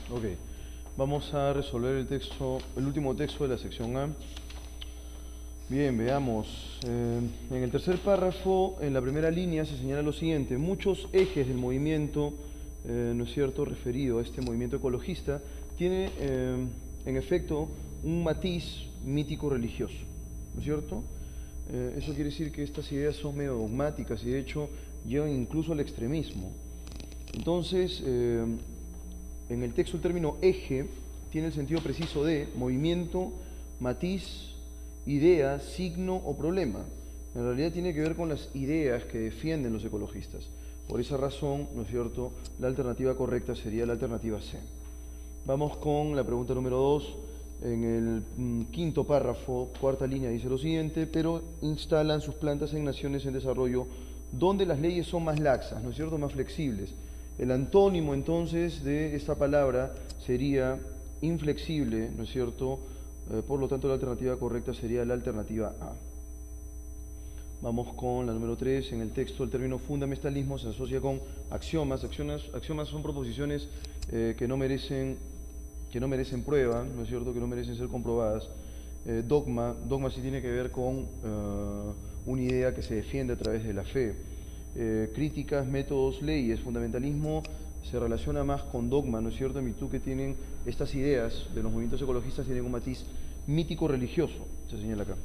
Ok, vamos a resolver el texto, el último texto de la sección A. Bien, veamos. En el tercer párrafo, en la primera línea, se señala lo siguiente: muchos ejes del movimiento, ¿no es cierto?, referido a este movimiento ecologista, tiene, en efecto, un matiz mítico-religioso, ¿no es cierto? Eso quiere decir que estas ideas son medio dogmáticas y, de hecho, llevan incluso al extremismo. Entonces, en el texto el término eje tiene el sentido preciso de movimiento, matiz, idea, signo o problema. En realidad tiene que ver con las ideas que defienden los ecologistas. Por esa razón, ¿no es cierto?, la alternativa correcta sería la alternativa C. Vamos con la pregunta número 2. En el quinto párrafo, cuarta línea, dice lo siguiente: pero instalan sus plantas en naciones en desarrollo donde las leyes son más laxas, ¿no es cierto?, más flexibles. El antónimo, entonces, de esta palabra sería inflexible, ¿no es cierto? Por lo tanto, la alternativa correcta sería la alternativa A. Vamos con la número 3. En el texto, el término fundamentalismo se asocia con axiomas. Axiomas son proposiciones que no merecen prueba, ¿no es cierto?, que no merecen ser comprobadas. Dogma sí tiene que ver con una idea que se defiende a través de la fe. Críticas, métodos, leyes. Fundamentalismo se relaciona más con dogma, ¿no es cierto?, en virtud que tienen estas ideas de los movimientos ecologistas, tienen un matiz mítico-religioso, se señala acá.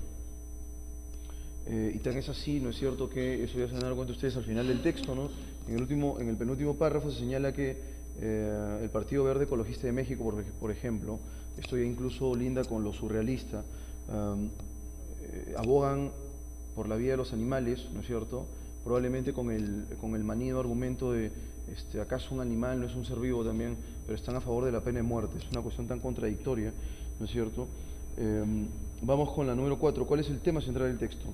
Y tan es así, ¿no es cierto?, que eso ya se van a dar cuenta ustedes al final del texto, ¿no? En el penúltimo párrafo se señala que el Partido Verde Ecologista de México, por ejemplo, esto ya incluso linda con lo surrealista, abogan por la vida de los animales, ¿no es cierto?, probablemente con el manido argumento de ¿acaso un animal no es un ser vivo también? Pero están a favor de la pena de muerte. Es una cuestión tan contradictoria, ¿no es cierto? Vamos con la número 4. ¿Cuál es el tema central del texto?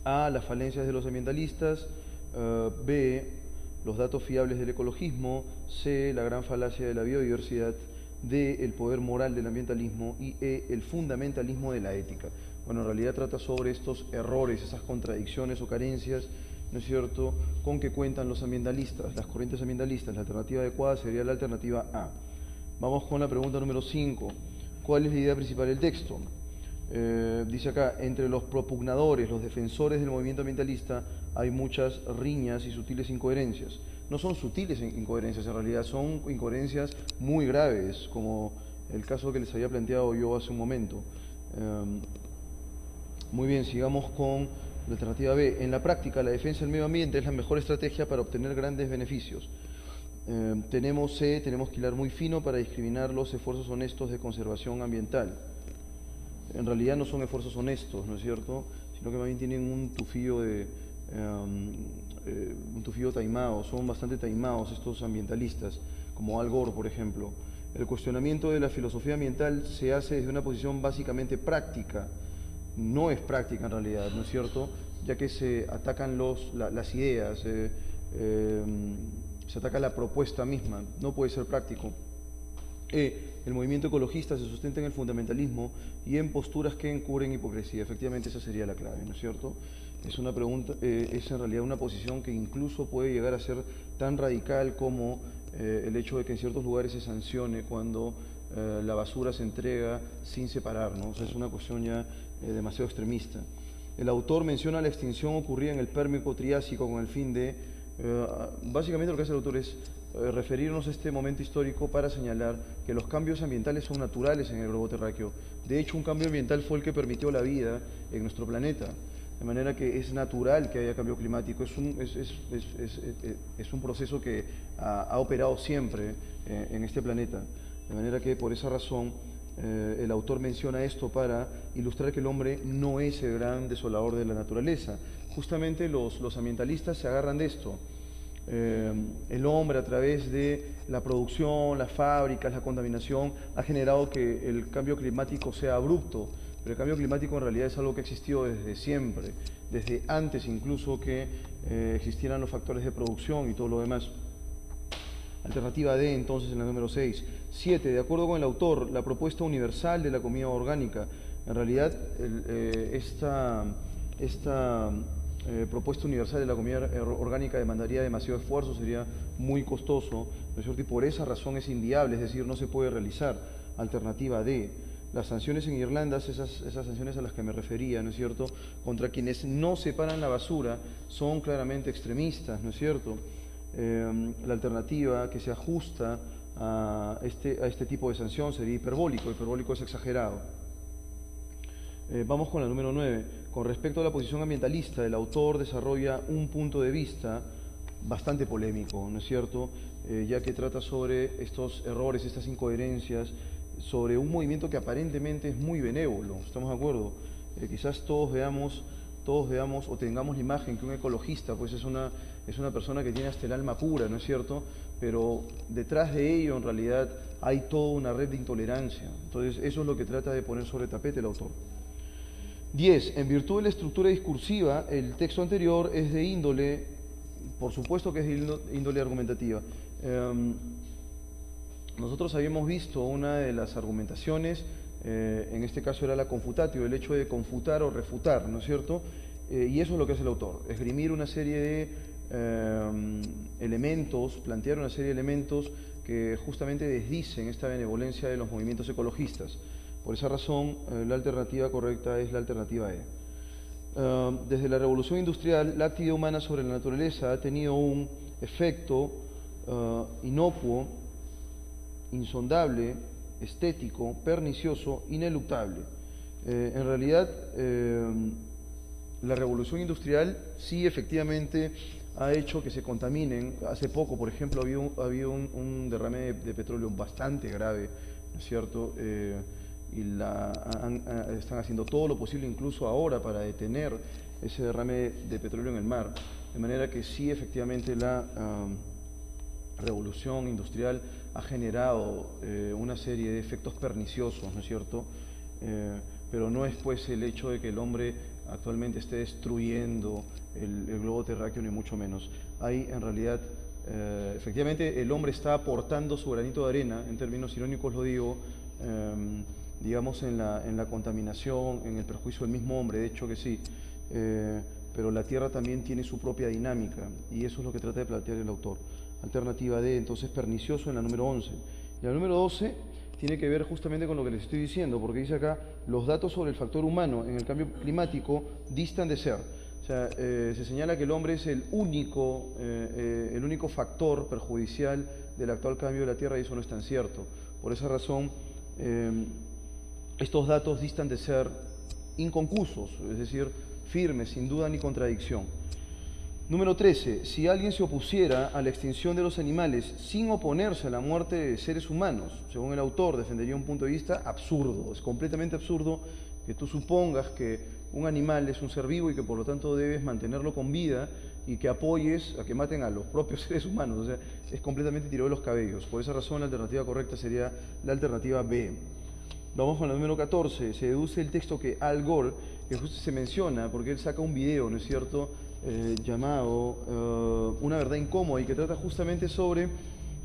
A, las falencias de los ambientalistas. B, los datos fiables del ecologismo. C, la gran falacia de la biodiversidad. D, el poder moral del ambientalismo. Y E, el fundamentalismo de la ética. Bueno, en realidad trata sobre estos errores, esas contradicciones o carencias, ¿no es cierto?, con que cuentan los ambientalistas, las corrientes ambientalistas. La alternativa adecuada sería la alternativa A. Vamos con la pregunta número 5. ¿Cuál es la idea principal del texto? Dice acá: entre los propugnadores, los defensores del movimiento ambientalista, hay muchas riñas y sutiles incoherencias. No son sutiles incoherencias, en realidad son incoherencias muy graves, como el caso que les había planteado yo hace un momento. Muy bien, sigamos con la alternativa B. En la práctica, la defensa del medio ambiente es la mejor estrategia para obtener grandes beneficios. Tenemos C, tenemos que hilar muy fino para discriminar los esfuerzos honestos de conservación ambiental. En realidad no son esfuerzos honestos, ¿no es cierto?, sino que más bien tienen un tufillo taimado. Son bastante taimados estos ambientalistas, como Al Gore, por ejemplo. El cuestionamiento de la filosofía ambiental se hace desde una posición básicamente práctica. No es práctica en realidad, ¿no es cierto?, ya que se atacan las ideas, se ataca la propuesta misma. No puede ser práctico. El movimiento ecologista se sustenta en el fundamentalismo y en posturas que encubren hipocresía. Efectivamente, esa sería la clave, ¿no es cierto? Es una pregunta, es en realidad una posición que incluso puede llegar a ser tan radical como el hecho de que en ciertos lugares se sancione cuando la basura se entrega sin separar, ¿no? O sea, es una cuestión ya demasiado extremista. El autor menciona la extinción ocurrida en el Pérmico-Triásico con el fin de, básicamente lo que hace el autor es referirnos a este momento histórico para señalar que los cambios ambientales son naturales en el globo terráqueo. De hecho, un cambio ambiental fue el que permitió la vida en nuestro planeta. De manera que es natural que haya cambio climático. Es un proceso que ha operado siempre en este planeta. De manera que por esa razón el autor menciona esto para ilustrar que el hombre no es el gran desolador de la naturaleza. Justamente los ambientalistas se agarran de esto. El hombre, a través de la producción, las fábricas, la contaminación, ha generado que el cambio climático sea abrupto, pero el cambio climático en realidad es algo que ha existido desde siempre, desde antes incluso que existieran los factores de producción y todo lo demás. Alternativa D, entonces, en la número 6. 7. De acuerdo con el autor, la propuesta universal de la comida orgánica. En realidad, esta propuesta universal de la comida orgánica demandaría demasiado esfuerzo, sería muy costoso, ¿no es cierto? Y por esa razón es inviable, es decir, no se puede realizar. Alternativa D. Las sanciones en Irlanda, esas sanciones a las que me refería, ¿no es cierto?, contra quienes no separan la basura, son claramente extremistas, ¿no es cierto? La alternativa que se ajusta a este tipo de sanción sería hiperbólico. Hiperbólico es exagerado. Vamos con la número 9. Con respecto a la posición ambientalista, el autor desarrolla un punto de vista bastante polémico, ¿no es cierto?, ya que trata sobre estos errores, estas incoherencias, sobre un movimiento que aparentemente es muy benévolo. ¿Estamos de acuerdo? Quizás todos veamos o tengamos la imagen que un ecologista pues es una persona que tiene hasta el alma pura, ¿no es cierto? Pero detrás de ello en realidad hay toda una red de intolerancia. Entonces eso es lo que trata de poner sobre tapete el autor. 10. En virtud de la estructura discursiva, el texto anterior es de índole, por supuesto que es de índole argumentativa. Nosotros habíamos visto una de las argumentaciones, en este caso era la confutatio, el hecho de confutar o refutar, ¿no es cierto? Y eso es lo que hace el autor, esgrimir una serie de elementos, plantear una serie de elementos que justamente desdicen esta benevolencia de los movimientos ecologistas. Por esa razón, la alternativa correcta es la alternativa E. Desde la revolución industrial, la actividad humana sobre la naturaleza ha tenido un efecto inocuo, insondable, estético, pernicioso, ineluctable. En realidad, la revolución industrial sí efectivamente ha hecho que se contaminen. Hace poco, por ejemplo, había un derrame de petróleo bastante grave, ¿no es cierto? Y están haciendo todo lo posible incluso ahora para detener ese derrame de petróleo en el mar. De manera que sí, efectivamente, la revolución industrial ha generado una serie de efectos perniciosos, ¿no es cierto? Pero no es pues el hecho de que el hombre actualmente esté destruyendo el globo terráqueo, ni mucho menos. Hay en realidad, efectivamente, el hombre está aportando su granito de arena, en términos irónicos lo digo, digamos en la contaminación, en el perjuicio del mismo hombre, de hecho que sí, pero la Tierra también tiene su propia dinámica, y eso es lo que trata de plantear el autor. Alternativa D, entonces pernicioso en la número 11. Y la número 12 tiene que ver justamente con lo que les estoy diciendo, porque dice acá, los datos sobre el factor humano en el cambio climático distan de ser. O sea, se señala que el hombre es el único factor perjudicial del actual cambio de la Tierra, y eso no es tan cierto. Por esa razón, estos datos distan de ser inconcusos, es decir, firmes, sin duda ni contradicción. Número 13. Si alguien se opusiera a la extinción de los animales sin oponerse a la muerte de seres humanos, según el autor, defendería un punto de vista absurdo. Es completamente absurdo que tú supongas que un animal es un ser vivo y que por lo tanto debes mantenerlo con vida y que apoyes a que maten a los propios seres humanos. O sea, es completamente tirado de los cabellos. Por esa razón la alternativa correcta sería la alternativa B. Vamos con la número 14. Se deduce el texto que Al Gore, que justo se menciona porque él saca un video, ¿no es cierto?, llamado Una verdad incómoda, y que trata justamente sobre,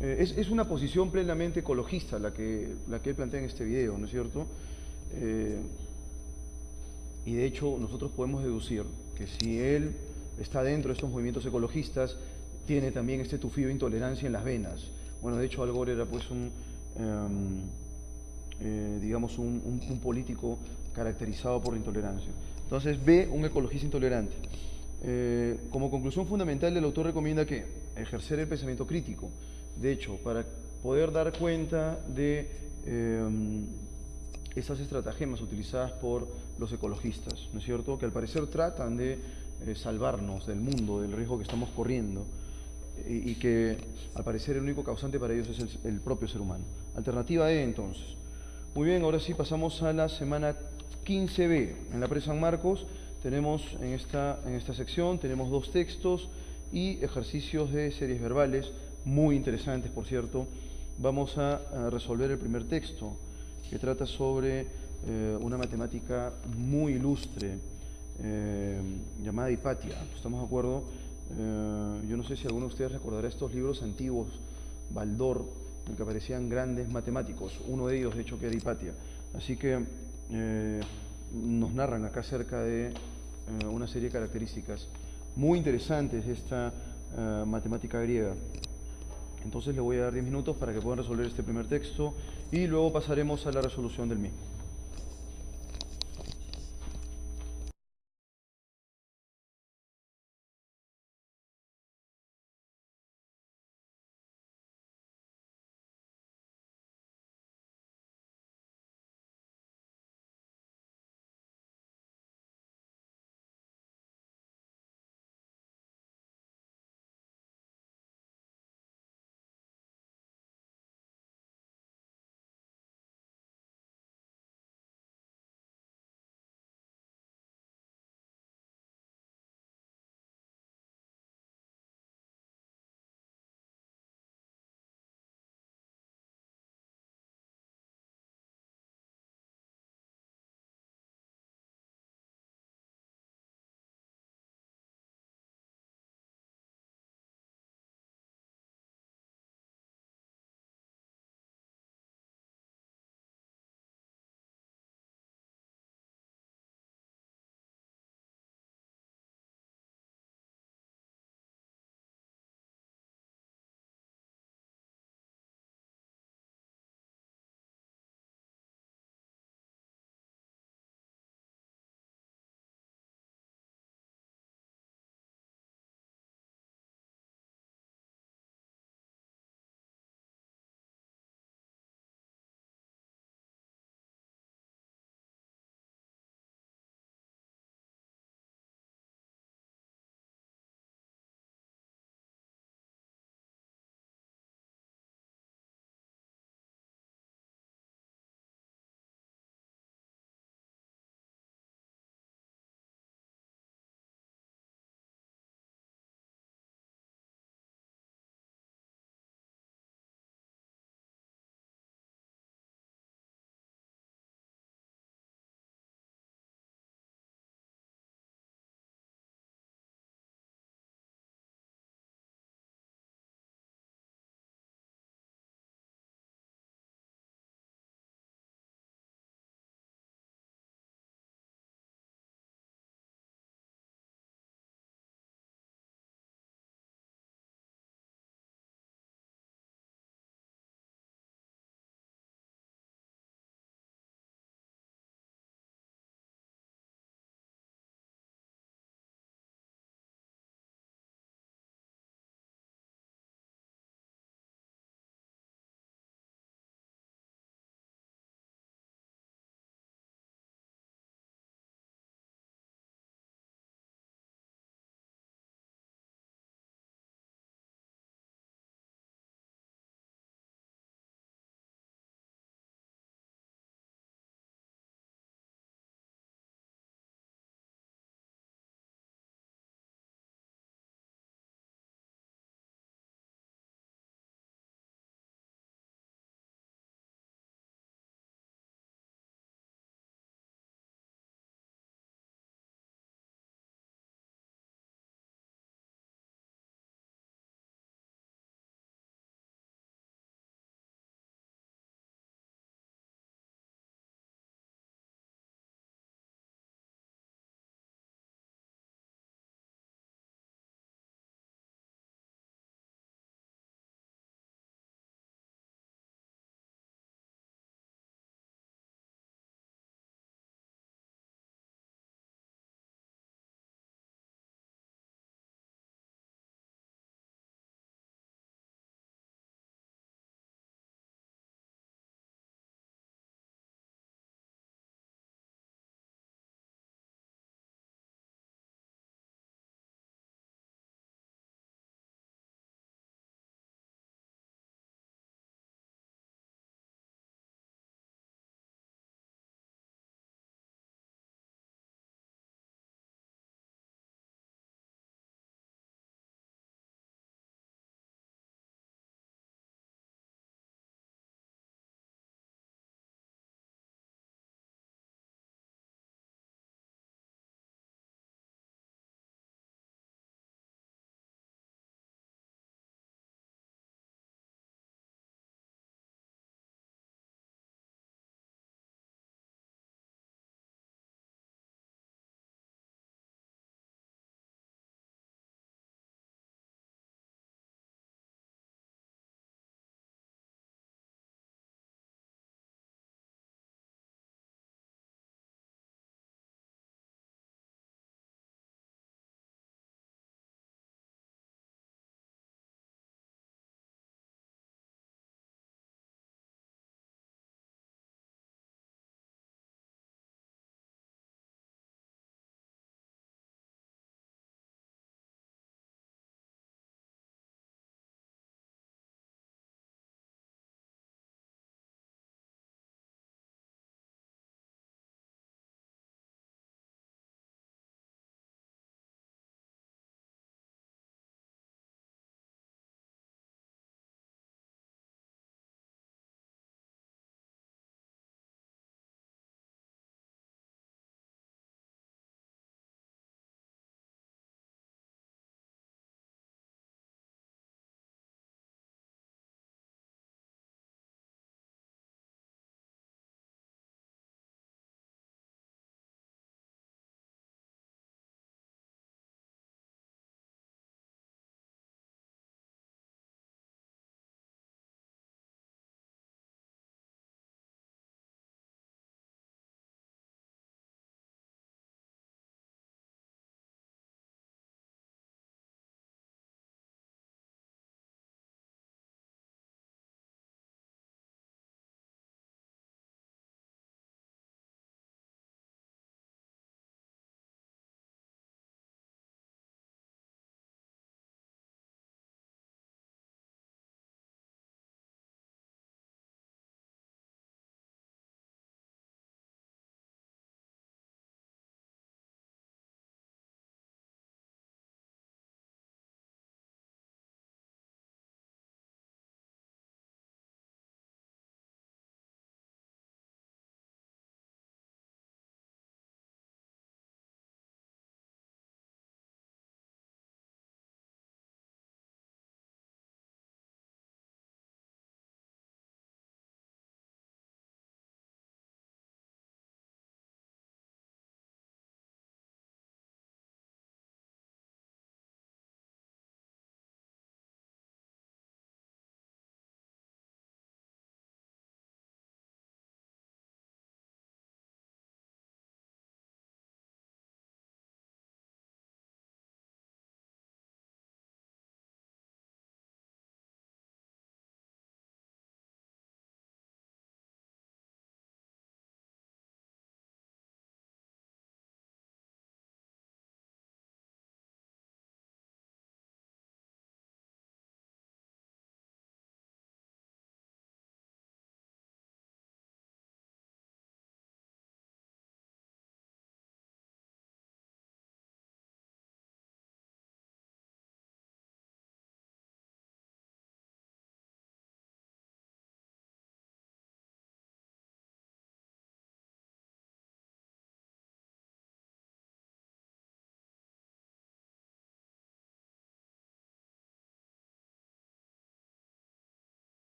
es una posición plenamente ecologista la que él plantea en este video, ¿no es cierto? Y de hecho nosotros podemos deducir que si él está dentro de estos movimientos ecologistas, tiene también este tufillo de intolerancia en las venas. Bueno, de hecho Al Gore era pues digamos un político caracterizado por la intolerancia. Entonces, B, un ecologista intolerante. Como conclusión fundamental, el autor recomienda que ejercer el pensamiento crítico. De hecho, para poder dar cuenta de esas estratagemas utilizadas por los ecologistas, ¿no es cierto?, que al parecer tratan de salvarnos del mundo, del riesgo que estamos corriendo, y que al parecer el único causante para ellos es el propio ser humano. Alternativa E, entonces. Muy bien, ahora sí pasamos a la semana 15B. En la Pre-San Marcos tenemos en esta sección tenemos 2 textos y ejercicios de series verbales muy interesantes, por cierto. Vamos a resolver el primer texto, que trata sobre una matemática muy ilustre llamada Hipatia. ¿Estamos de acuerdo? Yo no sé si alguno de ustedes recordará estos libros antiguos, Baldor, en que aparecían grandes matemáticos, uno de ellos de hecho que era Hipatia. Así que nos narran acá acerca de una serie de características muy interesantes de esta matemática griega. Entonces le voy a dar 10 minutos para que puedan resolver este primer texto y luego pasaremos a la resolución del mismo.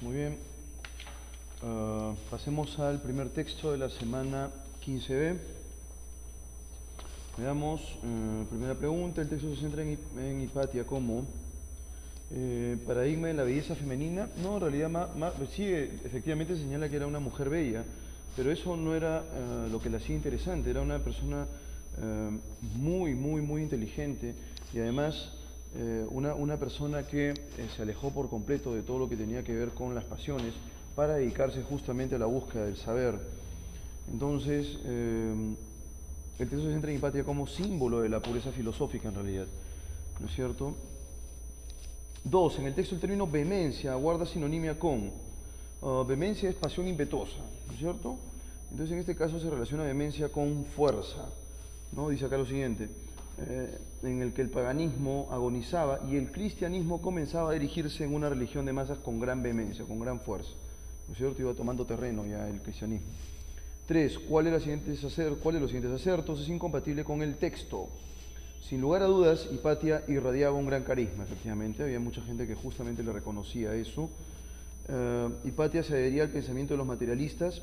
Muy bien. Pasemos al primer texto de la semana 15B. Veamos, primera pregunta, el texto se centra en Hipatia como paradigma de la belleza femenina. No, en realidad sí, efectivamente señala que era una mujer bella, pero eso no era lo que la hacía interesante. Era una persona muy inteligente y además una persona que se alejó por completo de todo lo que tenía que ver con las pasiones para dedicarse justamente a la búsqueda del saber. Entonces, el texto se centra en Hipatia como símbolo de la pureza filosófica en realidad, ¿no es cierto? 2. En el texto el término vehemencia guarda sinonimia con vehemencia es pasión impetuosa, ¿no es cierto? Entonces en este caso se relaciona vehemencia con fuerza, ¿no? Dice acá lo siguiente, en el que el paganismo agonizaba y el cristianismo comenzaba a erigirse en una religión de masas con gran vehemencia, con gran fuerza, ¿no es cierto? Iba tomando terreno ya el cristianismo. 3. ¿Cuál de los siguientes acertos es incompatible con el texto? Sin lugar a dudas, Hipatia irradiaba un gran carisma, efectivamente. Había mucha gente que justamente le reconocía eso. Hipatia se adhería al pensamiento de los materialistas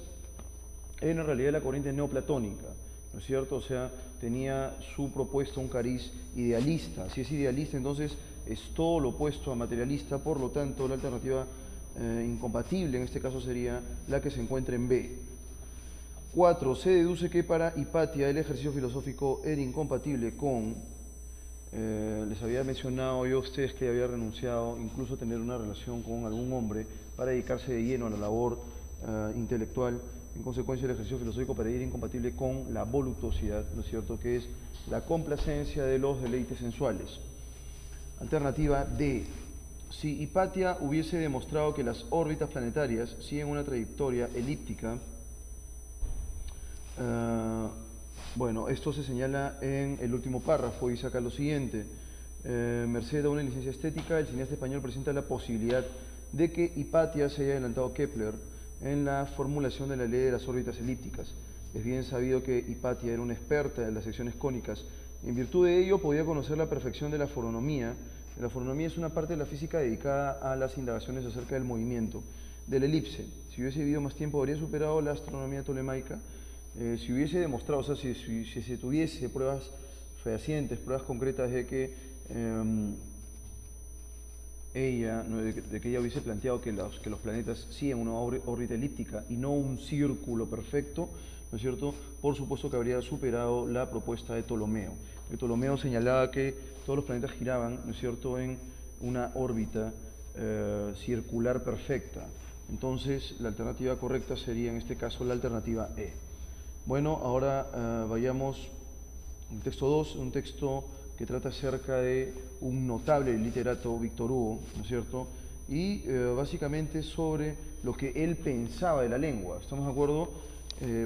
en realidad la corriente neoplatónica, ¿no es cierto? O sea, tenía su propuesta un cariz idealista. Si es idealista, entonces es todo lo opuesto a materialista, por lo tanto, la alternativa incompatible en este caso sería la que se encuentra en B. 4. Se deduce que para Hipatia el ejercicio filosófico era incompatible con, les había mencionado yo a ustedes que había renunciado incluso a tener una relación con algún hombre para dedicarse de lleno a la labor intelectual. En consecuencia, el ejercicio filosófico para ella era incompatible con la voluptuosidad, ¿no es cierto?, que es la complacencia de los deleites sensuales. Alternativa D. Si Hipatia hubiese demostrado que las órbitas planetarias siguen una trayectoria elíptica, bueno, esto se señala en el último párrafo y saca lo siguiente. Merced a una licencia estética, el cineasta español presenta la posibilidad de que Hipatia se haya adelantado a Kepler en la formulación de la ley de las órbitas elípticas. Es bien sabido que Hipatia era una experta en las secciones cónicas. En virtud de ello, podía conocer la perfección de la astronomía. La astronomía es una parte de la física dedicada a las indagaciones acerca del movimiento de la elipse. Si hubiese vivido más tiempo, habría superado la astronomía tolemaica. Si hubiese demostrado, o sea, si se tuviese pruebas fehacientes, pruebas concretas de que de que ella hubiese planteado que los planetas siguen una órbita elíptica y no un círculo perfecto, ¿no es cierto? Por supuesto que habría superado la propuesta de Ptolomeo. Ptolomeo señalaba que todos los planetas giraban, ¿no es cierto?, en una órbita circular perfecta. Entonces, la alternativa correcta sería en este caso la alternativa E. Bueno, ahora vayamos al texto 2, un texto que trata acerca de un notable literato, Víctor Hugo, ¿no es cierto? Y básicamente sobre lo que él pensaba de la lengua. ¿Estamos de acuerdo?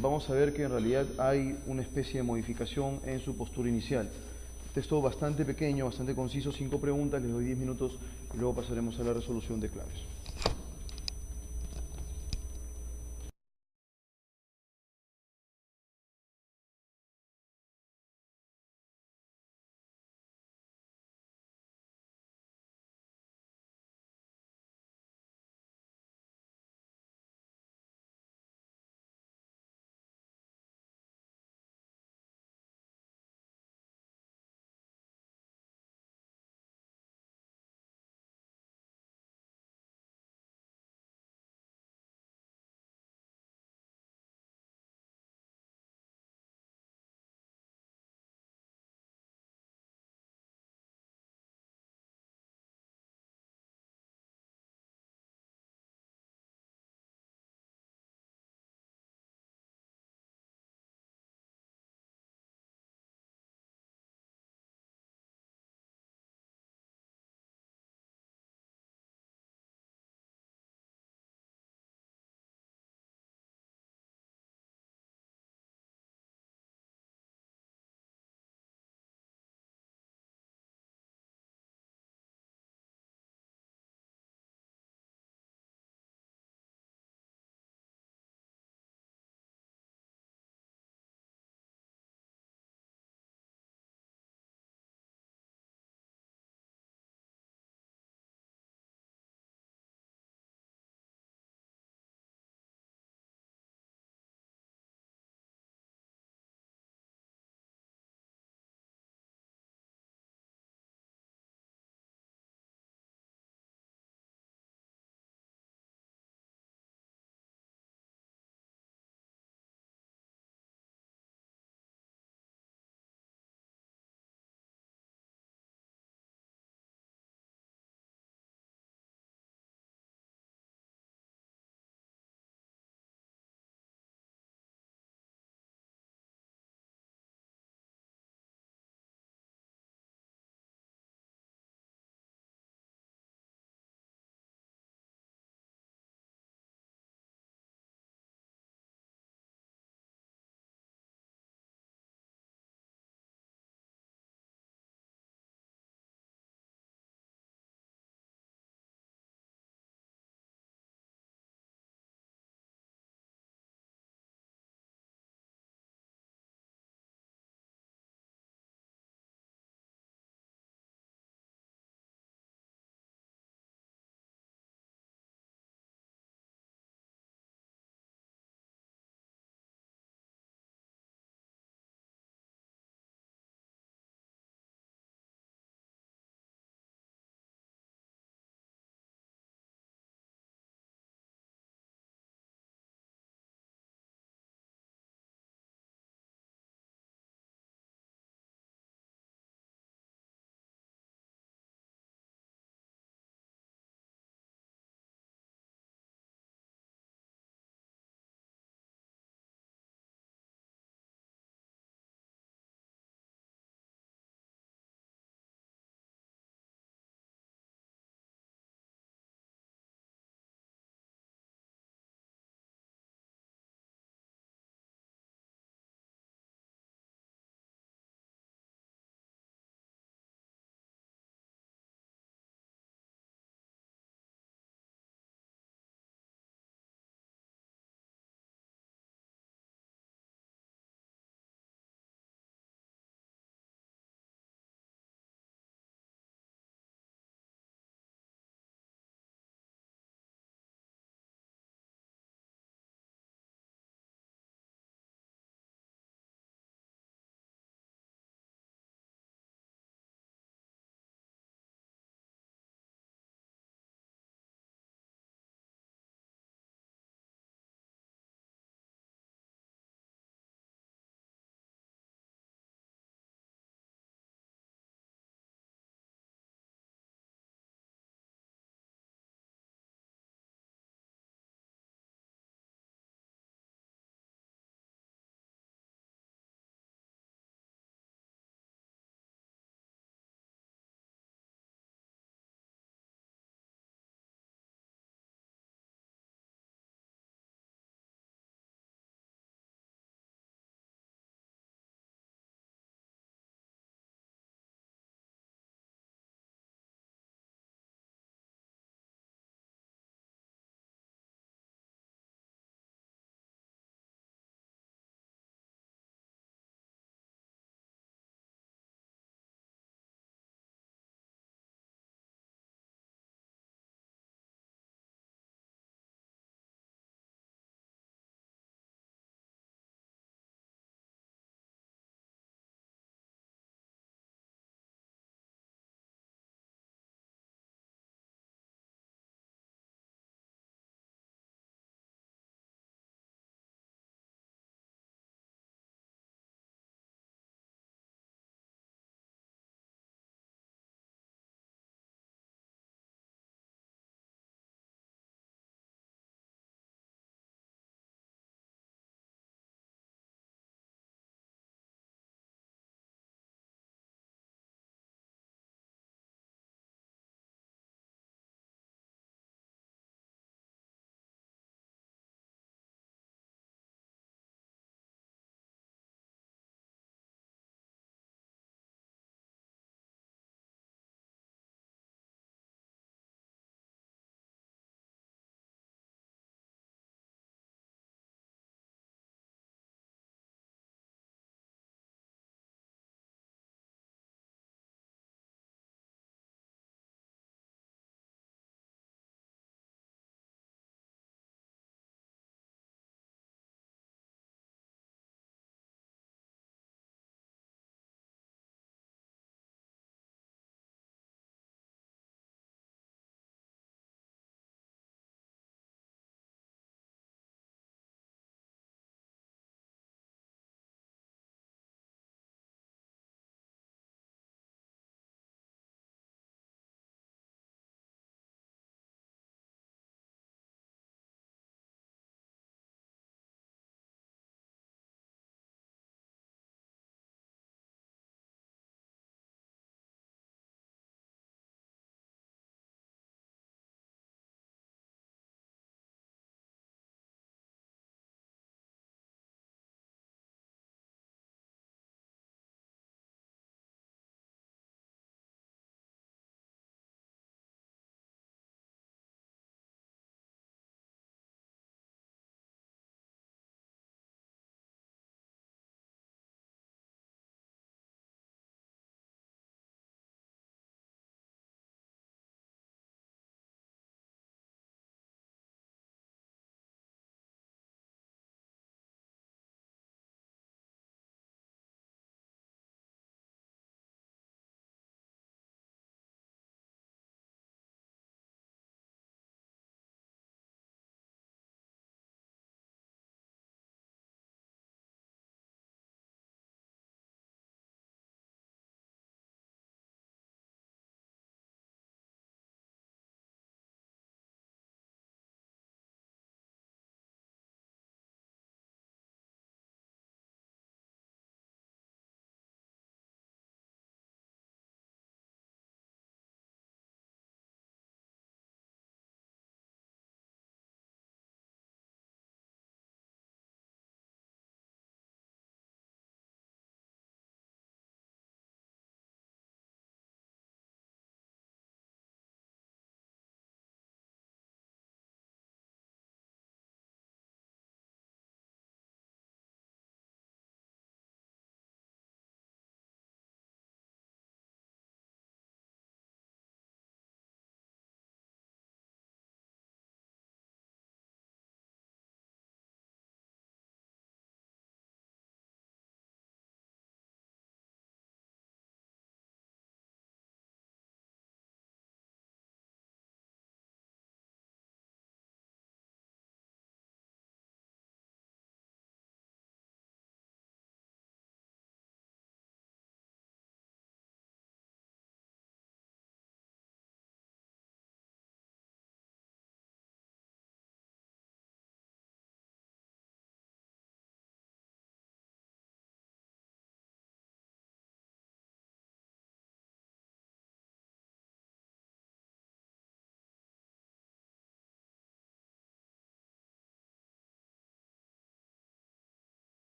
Vamos a ver que en realidad hay una especie de modificación en su postura inicial. Texto bastante pequeño, bastante conciso, 5 preguntas, les doy 10 minutos y luego pasaremos a la resolución de claves.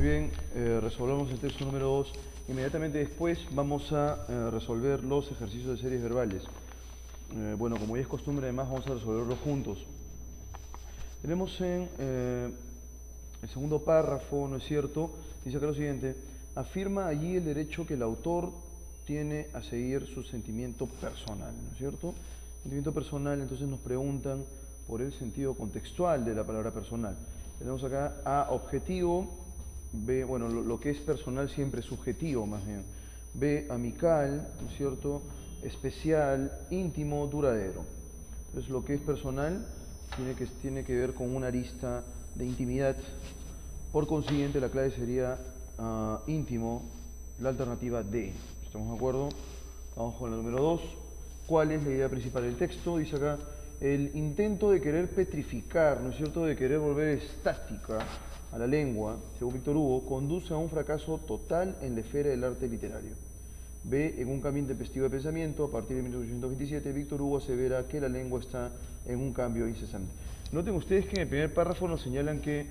bien, resolvemos el texto número 2. Inmediatamente después vamos a resolver los ejercicios de series verbales. Bueno, como ya es costumbre, además vamos a resolverlos juntos. Tenemos en el segundo párrafo, ¿no es cierto? Dice acá lo siguiente: afirma allí el derecho que el autor tiene a seguir su sentimiento personal, ¿no es cierto? Sentimiento personal, entonces nos preguntan por el sentido contextual de la palabra personal. Tenemos acá A, objetivo; B, bueno, lo que es personal siempre es subjetivo más bien; B, amical, ¿no es cierto?, especial, íntimo, duradero. Entonces lo que es personal tiene que ver con una arista de intimidad. Por consiguiente la clave sería íntimo, la alternativa D. ¿Estamos de acuerdo? Vamos con la número 2. ¿Cuál es la idea principal del texto? Dice acá: el intento de querer petrificar, ¿no es cierto?, de querer volver estática a la lengua, según Víctor Hugo, conduce a un fracaso total en la esfera del arte literario. B, en un cambio intempestivo de pensamiento, a partir de 1827, Víctor Hugo asevera que la lengua está en un cambio incesante. Noten ustedes que en el primer párrafo nos señalan que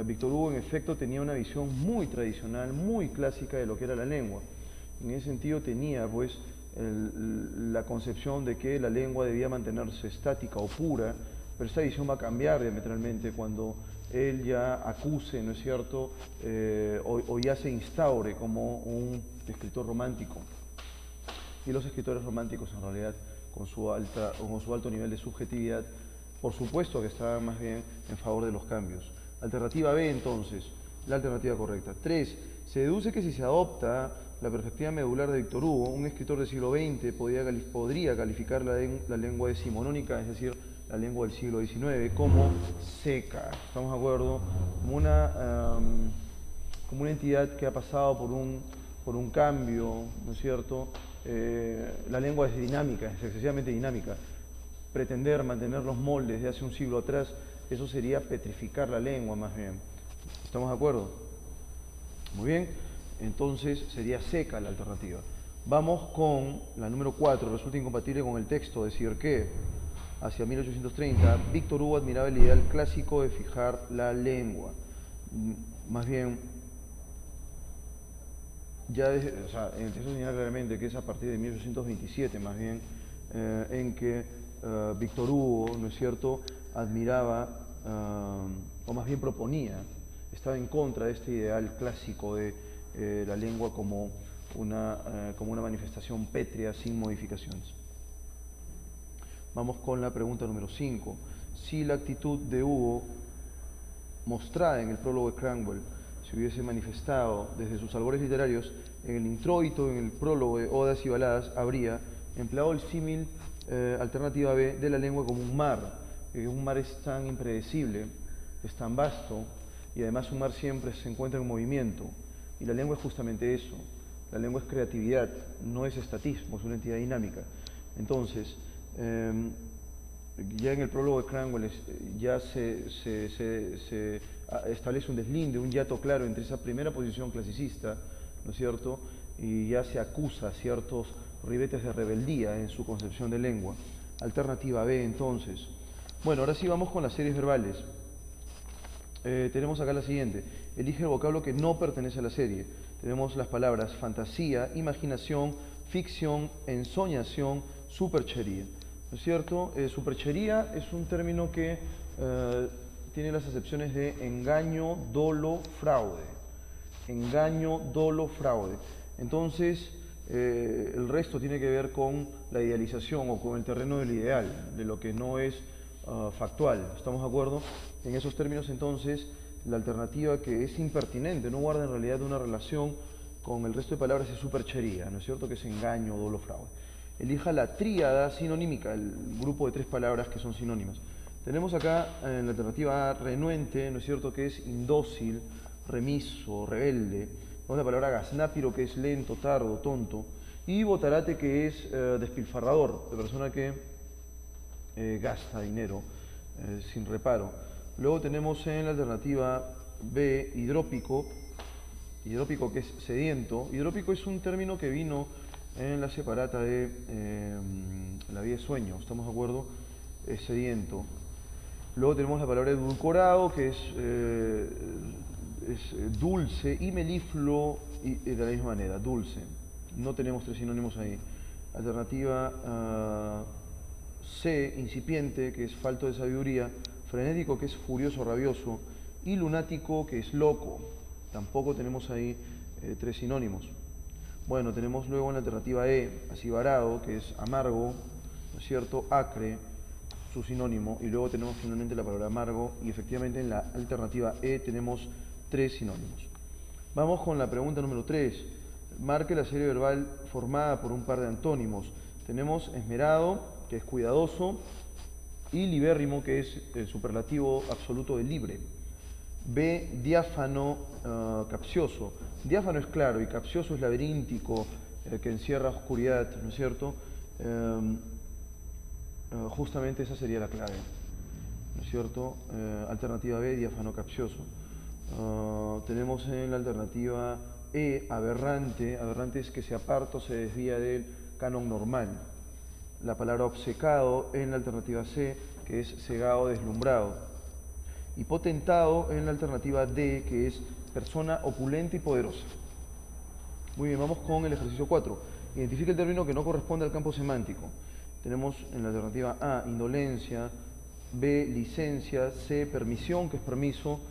Víctor Hugo en efecto tenía una visión muy tradicional, muy clásica de lo que era la lengua. En ese sentido tenía pues la concepción de que la lengua debía mantenerse estática o pura, pero esta visión va a cambiar diametralmente cuando él ya acuse, ¿no es cierto?, o ya se instaure como un escritor romántico. Y los escritores románticos, en realidad, con su alto nivel de subjetividad, por supuesto que estaban más bien en favor de los cambios. Alternativa B, entonces, la alternativa correcta. 3. Se deduce que si se adopta la perspectiva medular de Víctor Hugo, un escritor del siglo XX podría calificar la lengua decimonónica, es decir, la lengua del siglo XIX, como seca. ¿Estamos de acuerdo? Como una entidad que ha pasado por un cambio, ¿no es cierto? La lengua es dinámica, es excesivamente dinámica. Pretender mantener los moldes de hace un siglo atrás, eso sería petrificar la lengua más bien. ¿Estamos de acuerdo? Muy bien, entonces sería seca la alternativa. Vamos con la número 4. Resulta incompatible con el texto decir que hacia 1830 Víctor Hugo admiraba el ideal clásico de fijar la lengua. Más bien, en el texto señala claramente que es a partir de 1827 más bien en que Víctor Hugo, ¿no es cierto?, admiraba, o más bien proponía, estaba en contra de este ideal clásico de la lengua como una manifestación pétrea sin modificaciones. Vamos con la pregunta número 5. Si la actitud de Hugo, mostrada en el prólogo de Cranwell, se hubiese manifestado desde sus albores literarios en el introito, en el prólogo de Odas y Baladas, habría empleado el símil alternativa B de la lengua como un mar. Un mar es tan impredecible, es tan vasto, y además un mar siempre se encuentra en movimiento. Y la lengua es justamente eso. La lengua es creatividad, no es estatismo, es una entidad dinámica. Entonces, ya en el prólogo de Cranwell ya se establece un deslinde, un hiato claro entre esa primera posición clasicista, ¿no es cierto?, y ya se acusa ciertos ribetes de rebeldía en su concepción de lengua. Alternativa B, entonces. Bueno, ahora sí vamos con las series verbales. Tenemos acá la siguiente: elige el vocablo que no pertenece a la serie. Tenemos las palabras fantasía, imaginación, ficción, ensoñación, superchería. ¿No es cierto? Superchería es un término que tiene las acepciones de engaño, dolo, fraude. Engaño, dolo, fraude. Entonces, el resto tiene que ver con la idealización o con el terreno del ideal, de lo que no es factual. ¿Estamos de acuerdo? En esos términos, entonces, la alternativa que es impertinente, no guarda en realidad una relación con el resto de palabras, es superchería, ¿no es cierto?, que es engaño, dolo, fraude. Elija la tríada sinonímica, el grupo de 3 palabras que son sinónimas. Tenemos acá en la alternativa A, renuente, ¿no es cierto?, que es indócil, remiso, rebelde. Tenemos la palabra gaznápiro, que es lento, tardo, tonto. Y botarate, que es despilfarrador, de persona que gasta dinero sin reparo. Luego tenemos en la alternativa B, hidrópico, que es sediento. Hidrópico es un término que vino en la separata de la vida de sueño, ¿estamos de acuerdo? Es sediento. Luego tenemos la palabra edulcorado, que es es dulce, y melifluo y de la misma manera, dulce. No tenemos tres sinónimos ahí. Alternativa C, incipiente, que es falto de sabiduría, frenético, que es furioso, rabioso, y lunático, que es loco. Tampoco tenemos ahí tres sinónimos. Bueno, tenemos luego en la alternativa E, acibarado, que es amargo, ¿no es cierto? Acre, su sinónimo, y luego tenemos finalmente la palabra amargo, y efectivamente en la alternativa E tenemos tres sinónimos. Vamos con la pregunta número 3. Marque la serie verbal formada por un par de antónimos. Tenemos esmerado, que es cuidadoso, y libérrimo, que es el superlativo absoluto de libre. B, diáfano, capcioso. Diáfano es claro y capcioso es laberíntico, que encierra oscuridad, ¿no es cierto? Justamente esa sería la clave, ¿no es cierto? Alternativa B, diáfano capcioso. Tenemos en la alternativa E, aberrante. Aberrante es que se aparta o se desvía del canon normal. La palabra obcecado en la alternativa C, que es cegado, deslumbrado. Y potentado en la alternativa D, que es persona opulenta y poderosa. Muy bien, vamos con el ejercicio 4. Identifica el término que no corresponde al campo semántico. Tenemos en la alternativa A, indolencia, B, licencia, C, permisión, que es permiso,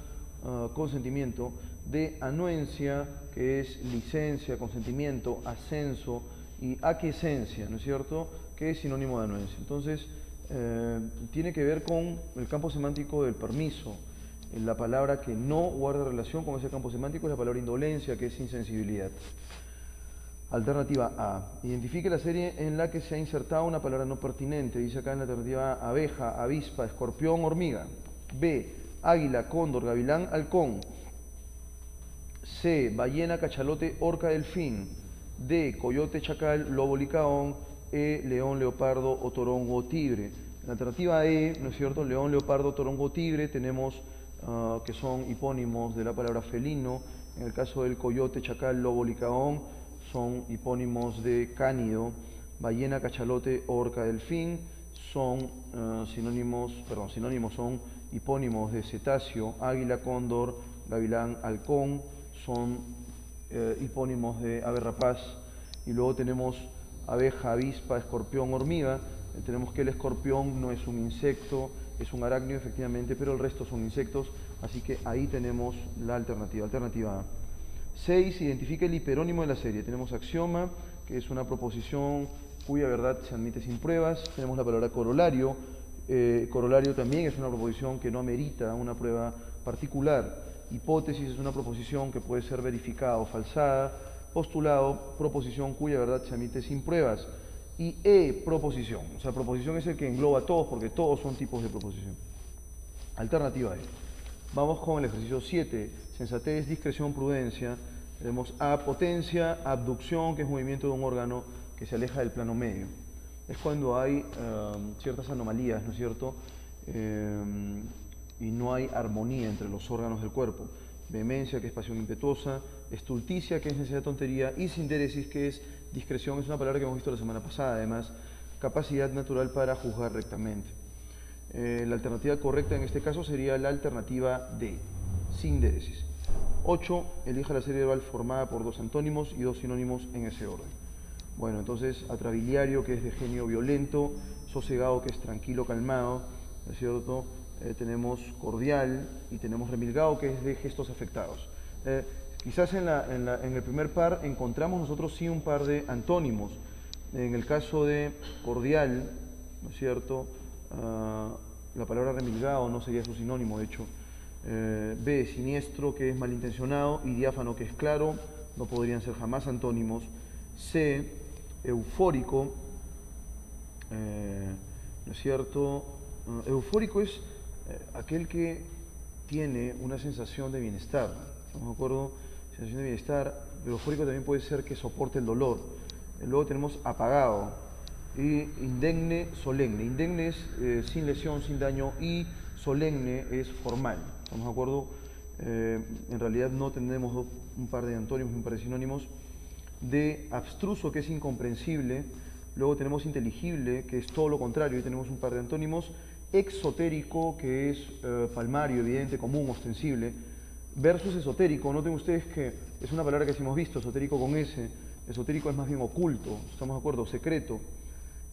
consentimiento, D, anuencia, que es licencia, consentimiento, ascenso, y aquiescencia, ¿no es cierto?, que es sinónimo de anuencia. Entonces, tiene que ver con el campo semántico del permiso. La palabra que no guarda relación con ese campo semántico es la palabra indolencia, que es insensibilidad. Alternativa A. Identifique la serie en la que se ha insertado una palabra no pertinente. Dice acá en la alternativa A, abeja, avispa, escorpión, hormiga. B, águila, cóndor, gavilán, halcón. C, ballena, cachalote, orca, delfín. D, coyote, chacal, lobo, licaón. E, león, leopardo, otorongo, tigre. En la alternativa E, ¿no es cierto?, león, leopardo, otorongo, tigre, tenemos que son hipónimos de la palabra felino. En el caso del coyote, chacal, lobo, licaón, son hipónimos de cánido. Ballena, cachalote, orca, delfín, son sinónimos son hipónimos de cetáceo. Águila, cóndor, gavilán, halcón, son hipónimos de ave rapaz. Y luego tenemos abeja, avispa, escorpión, hormiga. Tenemos que el escorpión no es un insecto, es un arácnido efectivamente, pero el resto son insectos, así que ahí tenemos la alternativa. Alternativa A. 6. Identifica el hiperónimo de la serie. Tenemos axioma, que es una proposición cuya verdad se admite sin pruebas. Tenemos la palabra corolario. Corolario también es una proposición que no amerita una prueba particular. Hipótesis es una proposición que puede ser verificada o falsada. Postulado, proposición cuya verdad se admite sin pruebas. Y proposición. O sea, proposición es el que engloba a todos, porque todos son tipos de proposición. Alternativa E. Vamos con el ejercicio 7. Sensatez, discreción, prudencia. Tenemos A, potencia, abducción, que es movimiento de un órgano que se aleja del plano medio. Es cuando hay ciertas anomalías, ¿no es cierto? Y no hay armonía entre los órganos del cuerpo. Vehemencia, que es pasión impetuosa. Estulticia, que es necesidad de tontería. Y sindéresis, que es discreción. Es una palabra que hemos visto la semana pasada, además. Capacidad natural para juzgar rectamente. La alternativa correcta en este caso sería la alternativa D, sindéresis. 8. Elija la serie verbal formada por dos antónimos y dos sinónimos en ese orden. Bueno, entonces, atrabiliario, que es de genio violento, sosegado, que es tranquilo, calmado, ¿no es cierto? Tenemos cordial y tenemos remilgado, que es de gestos afectados. Quizás en el primer par encontramos nosotros sí un par de antónimos. En el caso de cordial, ¿no es cierto?, la palabra remilgado no sería su sinónimo, de hecho. B, siniestro, que es malintencionado, y diáfano, que es claro, no podrían ser jamás antónimos. C, eufórico, ¿no es cierto? Eufórico es aquel que tiene una sensación de bienestar. ¿Estamos de acuerdo? Sensación de bienestar. Eufórico también puede ser que soporte el dolor. Luego tenemos apagado y indemne, solemne. Indemne es sin lesión, sin daño, y solemne es formal. ¿Estamos de acuerdo? En realidad no tenemos un par de antónimos, un par de sinónimos. De abstruso, que es incomprensible. Luego tenemos inteligible, que es todo lo contrario, y tenemos un par de antónimos. Exotérico, que es palmario, evidente, común, ostensible. versus esotérico. Noten ustedes que es una palabra que sí hemos visto, esotérico con S. Esotérico es más bien oculto, ¿estamos de acuerdo? Secreto.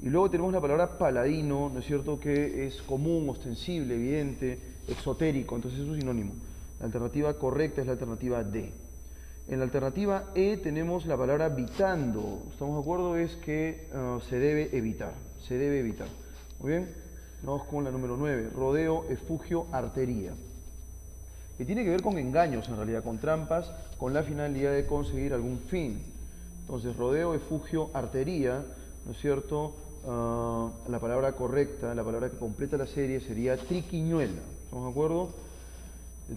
Y luego tenemos la palabra paladino, ¿no es cierto?, que es común, ostensible, evidente, exotérico, entonces es un sinónimo. La alternativa correcta es la alternativa D. En la alternativa E tenemos la palabra vitando, ¿estamos de acuerdo? Es que se debe evitar, se debe evitar. Muy bien, vamos con la número 9, rodeo, efugio, artería. Que tiene que ver con engaños en realidad, con trampas, con la finalidad de conseguir algún fin. Entonces, rodeo, efugio, artería, ¿no es cierto? La palabra correcta, la palabra que completa la serie sería triquiñuela. ¿Estamos de acuerdo?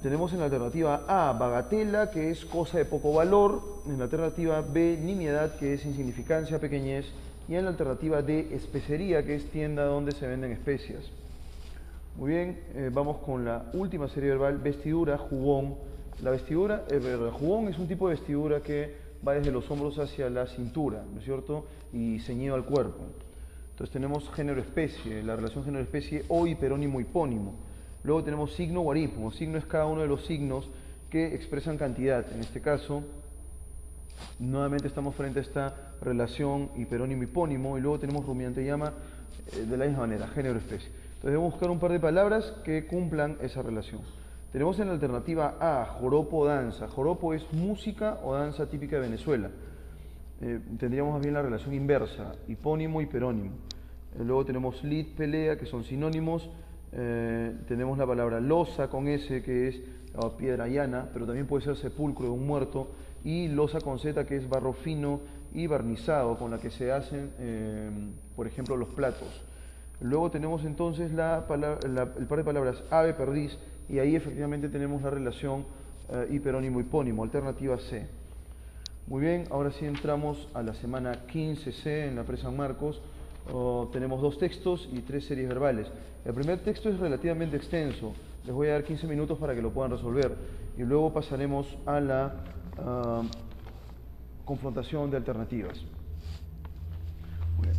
Tenemos en la alternativa A, bagatela, que es cosa de poco valor. En la alternativa B, nimiedad, que es insignificancia, pequeñez. Y en la alternativa D, especería, que es tienda donde se venden especias. Muy bien, vamos con la última serie verbal, vestidura, jubón. La vestidura, jubón es un tipo de vestidura que va desde los hombros hacia la cintura, ¿no es cierto? Y ceñido al cuerpo. Entonces tenemos género-especie, la relación género-especie o hiperónimo hipónimo. Luego tenemos signo o aritmo. Signo es cada uno de los signos que expresan cantidad. En este caso, nuevamente estamos frente a esta relación hiperónimo hipónimo y luego tenemos rumiante llama de la misma manera, género-especie. Entonces debemos buscar un par de palabras que cumplan esa relación. Tenemos en la alternativa A, joropo o danza. Joropo es música o danza típica de Venezuela. Tendríamos más bien la relación inversa, hipónimo y hiperónimo. Luego tenemos lid, pelea, que son sinónimos. Tenemos la palabra losa con S, que es piedra llana, pero también puede ser sepulcro de un muerto. Y losa con Z, que es barro fino y barnizado, con la que se hacen, por ejemplo, los platos. Luego tenemos entonces el par de palabras ave, perdiz, y ahí efectivamente tenemos la relación hiperónimo-hipónimo, alternativa C. Muy bien, ahora sí entramos a la semana 15C en la Pre San Marcos. Tenemos 2 textos y 3 series verbales. El primer texto es relativamente extenso, les voy a dar 15 minutos para que lo puedan resolver y luego pasaremos a la confrontación de alternativas. Muy bien.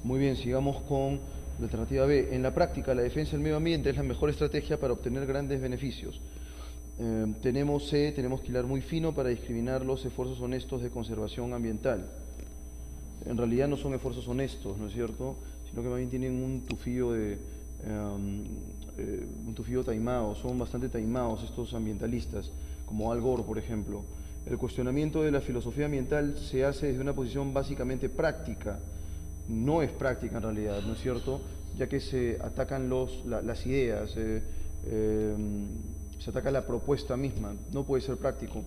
Muy bien, sigamos con la alternativa B. En la práctica, la defensa del medio ambiente es la mejor estrategia para obtener grandes beneficios. Tenemos C, tenemos que hilar muy fino para discriminar los esfuerzos honestos de conservación ambiental. En realidad no son esfuerzos honestos, ¿no es cierto?, sino que más bien tienen un tufillo taimado, son bastante taimados estos ambientalistas, como Al Gore, por ejemplo. El cuestionamiento de la filosofía ambiental se hace desde una posición básicamente práctica, no es práctica en realidad, ¿no es cierto?, ya que se atacan las ideas, se ataca la propuesta misma, no puede ser práctico.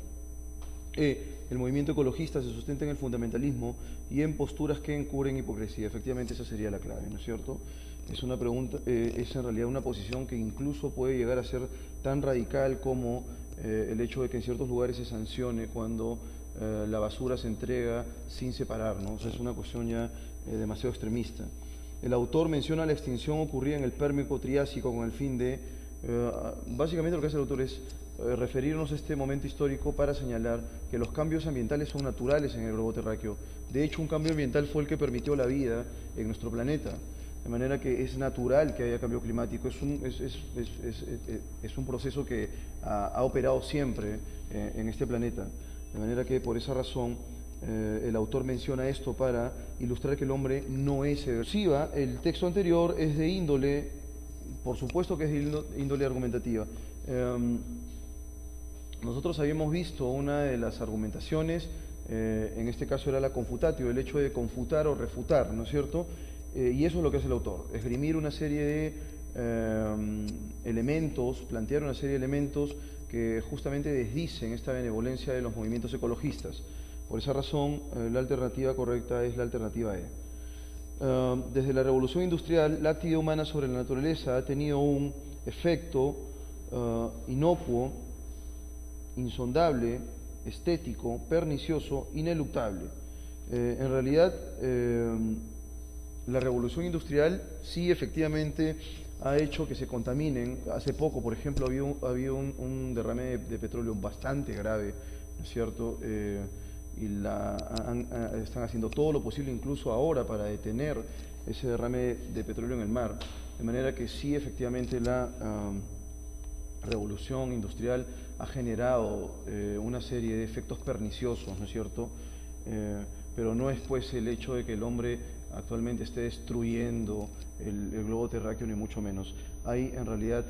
El movimiento ecologista se sustenta en el fundamentalismo y en posturas que encubren hipocresía. Efectivamente, esa sería la clave, ¿no es cierto? Es una pregunta, es en realidad una posición que incluso puede llegar a ser tan radical como el hecho de que en ciertos lugares se sancione cuando la basura se entrega sin separar, ¿no? O sea, es una cuestión ya demasiado extremista. El autor menciona la extinción ocurrida en el Pérmico-Triásico con el fin de, básicamente lo que hace el autor es referirnos a este momento histórico para señalar que los cambios ambientales son naturales en el globo terráqueo. De hecho, un cambio ambiental fue el que permitió la vida en nuestro planeta. De manera que es natural que haya cambio climático, es un proceso que ha operado siempre en este planeta. De manera que por esa razón el autor menciona esto para ilustrar que el hombre no es aversiva. El texto anterior es de índole, por supuesto que es de índole argumentativa. Nosotros habíamos visto una de las argumentaciones, en este caso era la confutatio, el hecho de confutar o refutar, ¿no es cierto? Y eso es lo que hace el autor, esgrimir una serie de elementos, plantear una serie de elementos que justamente desdicen esta benevolencia de los movimientos ecologistas. Por esa razón, la alternativa correcta es la alternativa E. Desde la revolución industrial, la actividad humana sobre la naturaleza ha tenido un efecto inocuo, insondable, estético, pernicioso, ineluctable. En realidad, la revolución industrial sí efectivamente ha hecho que se contaminen. Hace poco, por ejemplo, había un derrame de petróleo bastante grave, ¿no es cierto?, y están haciendo todo lo posible incluso ahora para detener ese derrame de petróleo en el mar. De manera que sí, efectivamente, la revolución industrial ha generado una serie de efectos perniciosos, ¿no es cierto?, pero no es pues el hecho de que el hombre actualmente esté destruyendo el globo terráqueo, ni mucho menos. Hay en realidad,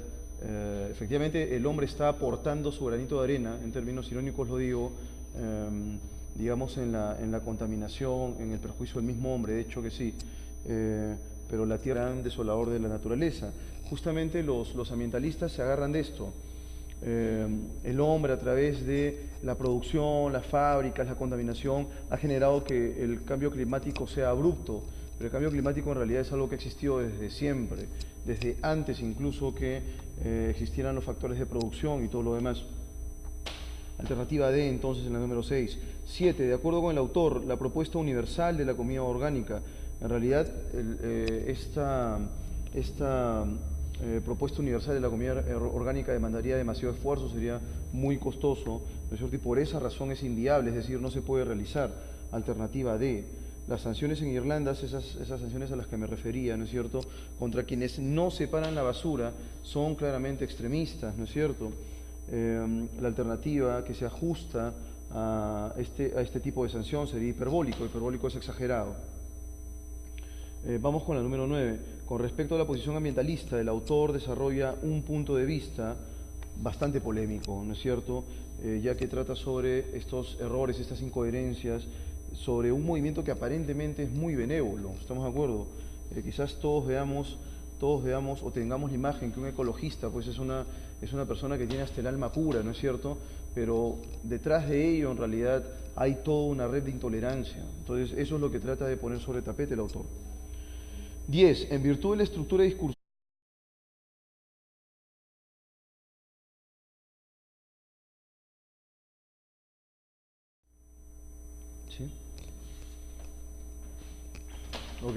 efectivamente, el hombre está aportando su granito de arena, en términos irónicos lo digo, digamos en la contaminación, en el perjuicio del mismo hombre, de hecho que sí, pero la tierra es un desolador de la naturaleza. Justamente los ambientalistas se agarran de esto. El hombre, a través de la producción, las fábricas, la contaminación, ha generado que el cambio climático sea abrupto, pero el cambio climático en realidad es algo que ha existido desde siempre, desde antes incluso que existieran los factores de producción y todo lo demás. Alternativa D, entonces, en la número 6. 7. De acuerdo con el autor, la propuesta universal de la comida orgánica. En realidad, esta propuesta universal de la comida orgánica demandaría demasiado esfuerzo, sería muy costoso, ¿no es cierto?, y por esa razón es inviable, es decir, no se puede realizar. Alternativa D. Las sanciones en Irlanda, esas sanciones a las que me refería, ¿no es cierto?, contra quienes no separan la basura, son claramente extremistas, ¿no es cierto? La alternativa que se ajusta a este tipo de sanción sería hiperbólico. Hiperbólico es exagerado. Vamos con la número 9. Con respecto a la posición ambientalista, el autor desarrolla un punto de vista bastante polémico, ¿no es cierto?, ya que trata sobre estos errores, estas incoherencias, sobre un movimiento que aparentemente es muy benévolo. ¿Estamos de acuerdo? Quizás todos veamos o tengamos la imagen que un ecologista pues es una persona que tiene hasta el alma pura, ¿no es cierto?, pero detrás de ello en realidad hay toda una red de intolerancia. Entonces eso es lo que trata de poner sobre tapete el autor. 10. En virtud de la estructura discursiva. ¿Sí? Ok.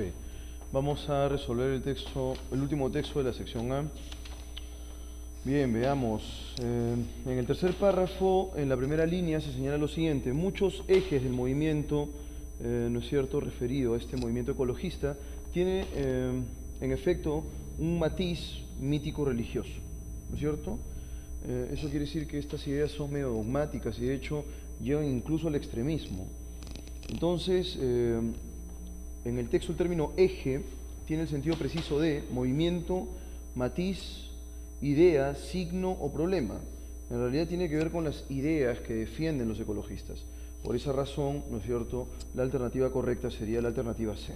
Vamos a resolver el último texto de la sección A. Bien, veamos. En el tercer párrafo, en la primera línea, se señala lo siguiente: muchos ejes del movimiento, ¿no es cierto?, referido a este movimiento ecologista, tiene en efecto un matiz mítico-religioso, ¿no es cierto? Eso quiere decir que estas ideas son medio dogmáticas y de hecho llevan incluso al extremismo. Entonces, en el texto el término eje tiene el sentido preciso de movimiento, matiz, idea, signo o problema. En realidad tiene que ver con las ideas que defienden los ecologistas. Por esa razón, ¿no es cierto?, la alternativa correcta sería la alternativa C.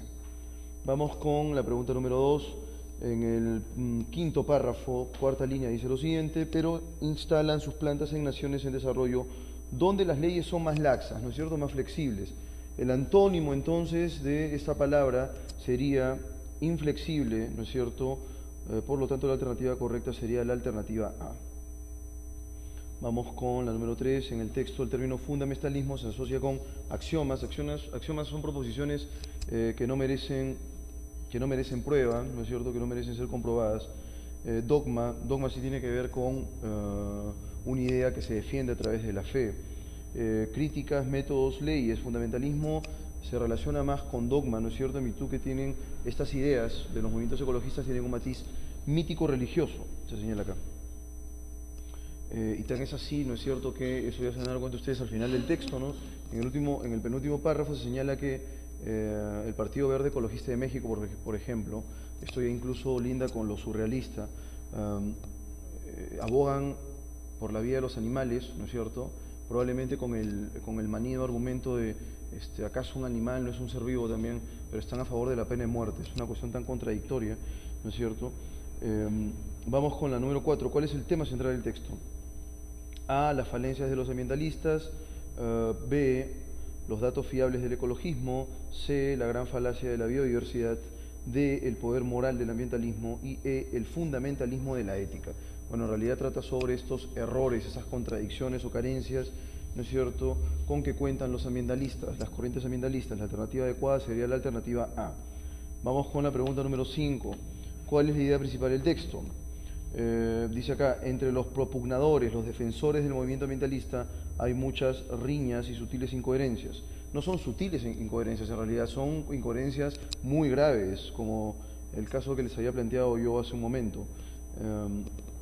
Vamos con la pregunta número 2. En el quinto párrafo, cuarta línea, dice lo siguiente: pero instalan sus plantas en naciones en desarrollo donde las leyes son más laxas, ¿no es cierto?, más flexibles. El antónimo entonces de esta palabra sería inflexible, ¿no es cierto? Por lo tanto la alternativa correcta sería la alternativa A. Vamos con la número 3. En el texto el término fundamentalismo se asocia con axiomas. Axiomas son proposiciones que no merecen prueba, ¿no es cierto?, que no merecen ser comprobadas. Dogma sí tiene que ver con una idea que se defiende a través de la fe. Críticas, métodos, leyes. Fundamentalismo se relaciona más con dogma, ¿no es cierto?, en virtud que tienen estas ideas de los movimientos ecologistas, tienen un matiz mítico-religioso, se señala acá. Y tan es así, ¿no es cierto?, que eso ya se van a dar cuenta ustedes al final del texto, ¿no? En el penúltimo párrafo se señala que el Partido Verde Ecologista de México, por ejemplo, esto ya incluso linda con lo surrealista, abogan por la vida de los animales, ¿no es cierto?, probablemente con el manido argumento de ¿acaso un animal no es un ser vivo también? Pero están a favor de la pena de muerte. Es una cuestión tan contradictoria, ¿no es cierto? Vamos con la número 4. ¿Cuál es el tema central del texto? A, las falencias de los ambientalistas. B, los datos fiables del ecologismo. C, la gran falacia de la biodiversidad. D, el poder moral del ambientalismo. Y E, el fundamentalismo de la ética. Bueno, en realidad trata sobre estos errores, esas contradicciones o carencias, ¿no es cierto?, con que cuentan los ambientalistas, las corrientes ambientalistas. La alternativa adecuada sería la alternativa A. Vamos con la pregunta número 5. ¿Cuál es la idea principal del texto? Dice acá: entre los propugnadores, los defensores del movimiento ambientalista, hay muchas riñas y sutiles incoherencias. No son sutiles incoherencias, en realidad son incoherencias muy graves, como el caso que les había planteado yo hace un momento.